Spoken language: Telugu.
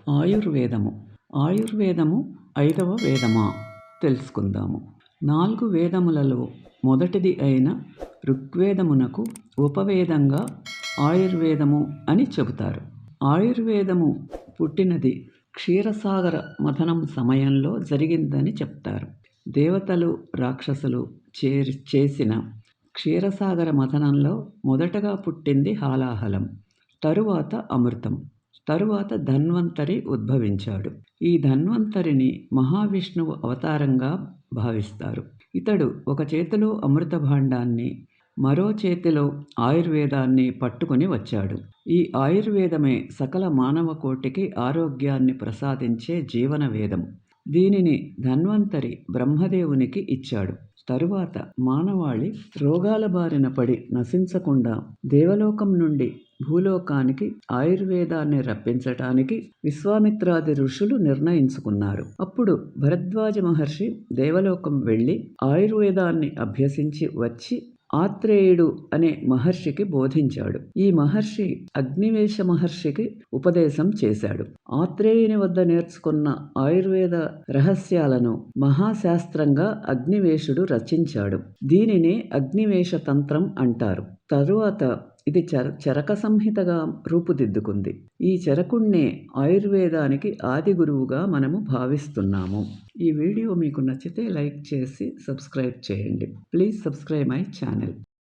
ఆయుర్వేదము. ఆయుర్వేదము 5వ వేదమా? తెలుసుకుందాము. 4 వేదములలో మొదటిది అయిన ఋగ్వేదమునకు ఉపవేదంగా ఆయుర్వేదము అని చెబుతారు. ఆయుర్వేదము పుట్టినది క్షీరసాగర మథనం సమయంలో జరిగిందని చెప్తారు. దేవతలు, రాక్షసులు చేసిన క్షీరసాగర మథనంలో మొదటగా పుట్టింది హాలాహలం, తరువాత అమృతం, తరువాత ధన్వంతరి ఉద్భవించాడు. ఈ ధన్వంతరిని మహావిష్ణువు అవతారంగా భావిస్తారు. ఇతడు ఒక చేతిలో అమృత భాండాన్ని, మరో చేతిలో ఆయుర్వేదాన్ని పట్టుకుని వచ్చాడు. ఈ ఆయుర్వేదమే సకల మానవ కోటికి ఆరోగ్యాన్ని ప్రసాదించే జీవన వేదం. దీనిని ధన్వంతరి బ్రహ్మదేవునికి ఇచ్చాడు. తరువాత మానవాళి రోగాల బారిన పడి నశించకుండా దేవలోకం నుండి భూలోకానికి ఆయుర్వేదాన్ని రప్పించటానికి విశ్వామిత్రాది ఋషులు నిర్ణయించుకున్నారు. అప్పుడు భరద్వాజ మహర్షి దేవలోకం వెళ్ళి ఆయుర్వేదాన్ని అభ్యసించి వచ్చి ఆత్రేయుడు అనే మహర్షికి బోధించాడు. ఈ మహర్షి అగ్నివేశ మహర్షికి ఉపదేశం చేశాడు. ఆత్రేయుని వద్ద నేర్చుకున్న ఆయుర్వేద రహస్యాలను మహాశాస్త్రంగా అగ్నివేశుడు రచించాడు. దీనిని అగ్నివేశ తంత్రం అంటారు. తరువాత ఇది చరక సంహితగా రూపుదిద్దుకుంది. ఈ చరకుణ్ణే ఆయుర్వేదానికి ఆది గురువుగా మనము భావిస్తున్నాము. ఈ వీడియో మీకు నచ్చితే లైక్ చేసి సబ్స్క్రైబ్ చేయండి. Please subscribe my channel.